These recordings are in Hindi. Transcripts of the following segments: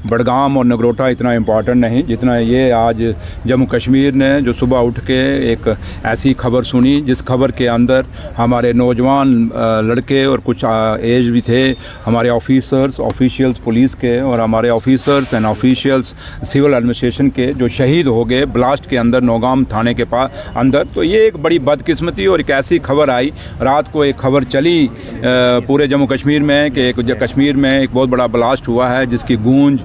बडगाम और नगरोटा इतना इम्पॉर्टेंट नहीं जितना ये आज जम्मू कश्मीर ने जो सुबह उठ के एक ऐसी खबर सुनी जिस खबर के अंदर हमारे नौजवान लड़के और कुछ एज भी थे, हमारे ऑफिशियल्स पुलिस के और हमारे officers and officials civil administration के जो शहीद हो गए ब्लास्ट के अंदर नौगाम थाने के पास अंदर। तो ये एक बड़ी बदकिस्मती और एक ऐसी खबर आई, रात को एक खबर चली पूरे जम्मू कश्मीर में कि कश्मीर में एक बहुत बड़ा ब्लास्ट हुआ है जिसकी गूंज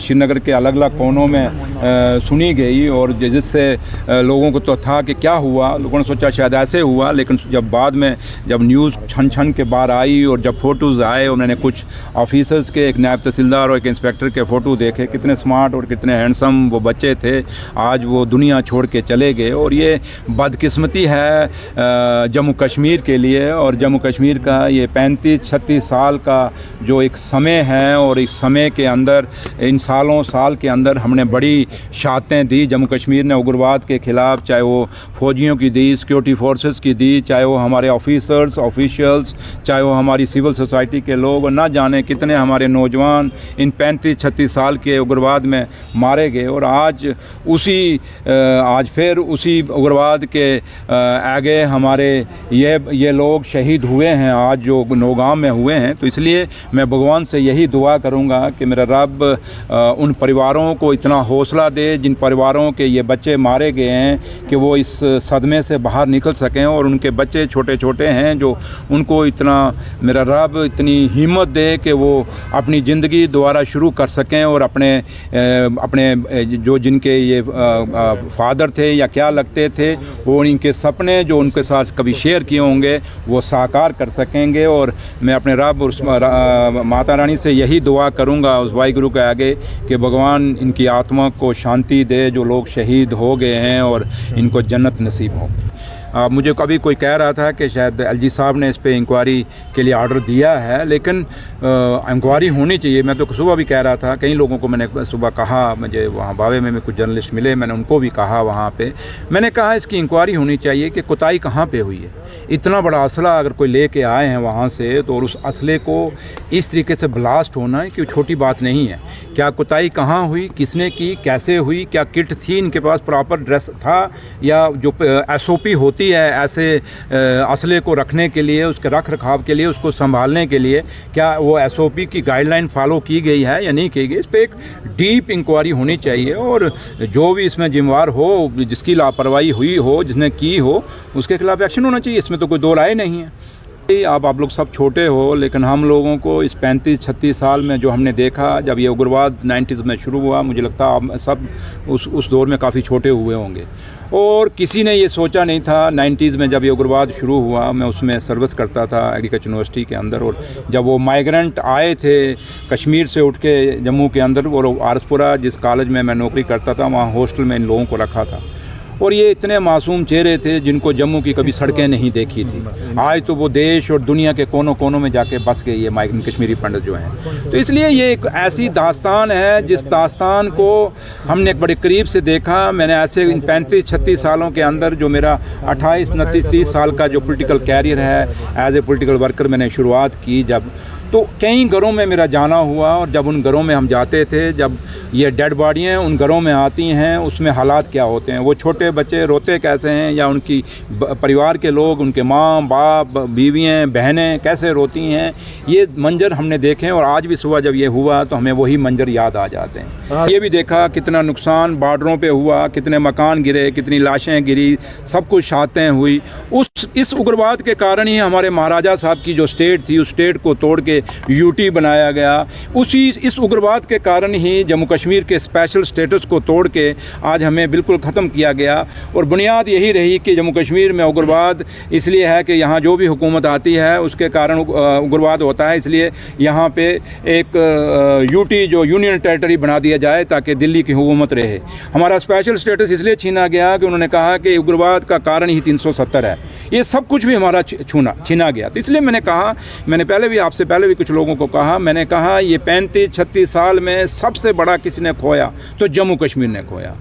श्रीनगर के अलग अलग कोनों में सुनी गई और जिससे लोगों को तो था कि क्या हुआ, लोगों ने सोचा शायद ऐसे हुआ, लेकिन जब बाद में जब न्यूज़ छन छन के बाहर आई और जब फ़ोटोज़ आए और मैंने कुछ ऑफिसर्स के, एक नायब तहसीलदार और एक इंस्पेक्टर के फ़ोटो देखे, कितने स्मार्ट और कितने हैंडसम वो बच्चे थे, आज वो दुनिया छोड़ के चले गए। और ये बदकिस्मती है जम्मू कश्मीर के लिए और जम्मू कश्मीर का ये 35-36 साल का जो एक समय है और इस समय के अंदर इन साल के अंदर हमने बड़ी शहादतें दी जम्मू कश्मीर ने उग्रवाद के ख़िलाफ़, चाहे वो फौजियों की दी, सिक्योरिटी फोर्सेस की दी, चाहे वो हमारे ऑफिशियल्स, चाहे वो हमारी सिविल सोसाइटी के लोग, और ना जाने कितने हमारे नौजवान इन 35-36 साल के उग्रवाद में मारे गए। और आज फिर उसी उग्रवाद के आगे हमारे ये लोग शहीद हुए हैं आज जो नौगाम में हुए हैं। तो इसलिए मैं भगवान से यही दुआ करूंगा कि मेरा रब उन परिवारों को इतना हौसला दे जिन परिवारों के ये बच्चे मारे गए हैं कि वो इस सदमे से बाहर निकल सकें, और उनके बच्चे छोटे छोटे हैं जो उनको इतना मेरा रब इतनी हिम्मत दे कि वो अपनी ज़िंदगी दोबारा शुरू कर सकें और अपने जो जिनके ये फादर थे या क्या लगते थे वो इनके सपने जो उनके साथ कभी शेयर किए होंगे वो साकार कर सकेंगे। और मैं अपने रब और माता रानी से यही दुआ करूंगा उस वाहिगुरु के आगे कि भगवान इनकी आत्मा को शांति दे जो लोग शहीद हो गए हैं और इनको जन्नत नसीब हो। मुझे कभी कोई कह रहा था कि शायद एलजी साहब ने इस पे इंक्वायरी के लिए ऑर्डर दिया है, लेकिन इंक्वायरी होनी चाहिए। मैं तो सुबह भी कह रहा था, कई लोगों को मैंने सुबह कहा, मुझे वहाँ बावे में कुछ जर्नलिस्ट मिले, मैंने उनको भी कहा वहाँ पे, मैंने कहा इसकी इंक्वायरी होनी चाहिए कि कुताई कहाँ पे हुई है। इतना बड़ा असला अगर कोई लेके आए हैं वहाँ से तो उस असले को इस तरीके से ब्लास्ट होना है कि छोटी बात नहीं है। क्या कुताई कहाँ हुई, किसने की, कैसे हुई, क्या किट थी, इनके पास प्रॉपर ड्रेस था, या जो SOP होती है ऐसे असले को रखने के लिए, उसके रख रखाव के लिए, उसको संभालने के लिए, क्या वो SOP की गाइडलाइन फॉलो की गई है या नहीं की गई। इस पर एक डीप इंक्वायरी होनी चाहिए और जो भी इसमें जिम्मेवार हो, जिसकी लापरवाही हुई हो, जिसने की हो, उसके खिलाफ एक्शन होना चाहिए। इसमें तो कोई दो राय नहीं है। आप लोग सब छोटे हो, लेकिन हम लोगों को इस 35-36 साल में जो हमने देखा, जब ये उग्रवाद 90s में शुरू हुआ, मुझे लगता है आप सब उस दौर में काफ़ी छोटे हुए होंगे और किसी ने ये सोचा नहीं था। 90s में जब ये उग्रवाद शुरू हुआ, मैं उसमें सर्विस करता था एग्रीकल्चर यूनिवर्सिटी के अंदर, और जब वो माइग्रेंट आए थे कश्मीर से उठ के जम्मू के अंदर, और आरसपुरा जिस कॉलेज में मैं नौकरी करता था वहाँ हॉस्टल में इन लोगों को रखा था, और ये इतने मासूम चेहरे थे जिनको जम्मू की कभी सड़कें नहीं देखी थी। आज तो वो देश और दुनिया के कोनों कोनों में जाके बस गई है माइग्रेंट कश्मीरी पंडित जो हैं। तो इसलिए ये एक ऐसी दास्तान है जिस दास्तान को हमने बड़े करीब से देखा। मैंने ऐसे इन 35-36 सालों के अंदर जो मेरा 28-29-30 साल का जो पॉलिटिकल कैरियर है एज ए पॉलिटिकल वर्कर मैंने शुरुआत की, जब तो कई घरों में मेरा जाना हुआ, और जब उन घरों में हम जाते थे, जब ये डेड बॉडियाँ उन घरों में आती हैं, उसमें हालात क्या होते हैं, वो छोटे बच्चे रोते कैसे हैं, या उनकी परिवार के लोग, उनके माँ बाप, बीवियाँ, बहनें कैसे रोती हैं, ये मंजर हमने देखे। और आज भी सुबह जब ये हुआ तो हमें वही मंजर याद आ जाते हैं। ये भी देखा कितना नुकसान बॉर्डरों पे हुआ, कितने मकान गिरे, कितनी लाशें गिरी, सब कुछ शहादतें हुई। इस उग्रवाद के कारण ही हमारे महाराजा साहब की जो स्टेट थी, उस स्टेट को तोड़ के यूटी बनाया गया। इस उग्रवाद के कारण ही जम्मू कश्मीर के स्पेशल स्टेटस को तोड़ के आज हमें बिल्कुल ख़त्म किया गया। और बुनियाद यही रही कि जम्मू कश्मीर में उग्रवाद इसलिए है कि यहाँ जो भी हुकूमत आती है उसके कारण उग्रवाद होता है, इसलिए यहाँ पे एक यूटी जो यूनियन टेरिटरी बना दिया जाए ताकि दिल्ली की हुकूमत रहे। हमारा स्पेशल स्टेटस इसलिए छीना गया कि उन्होंने कहा कि उग्रवाद का कारण ही 370 है। ये सब कुछ भी हमारा छीना गया। तो इसलिए मैंने कहा, मैंने पहले भी आपसे पहले भी कुछ लोगों को कहा, मैंने कहा ये 35-36 साल में सबसे बड़ा किसी ने खोया तो जम्मू कश्मीर ने खोया।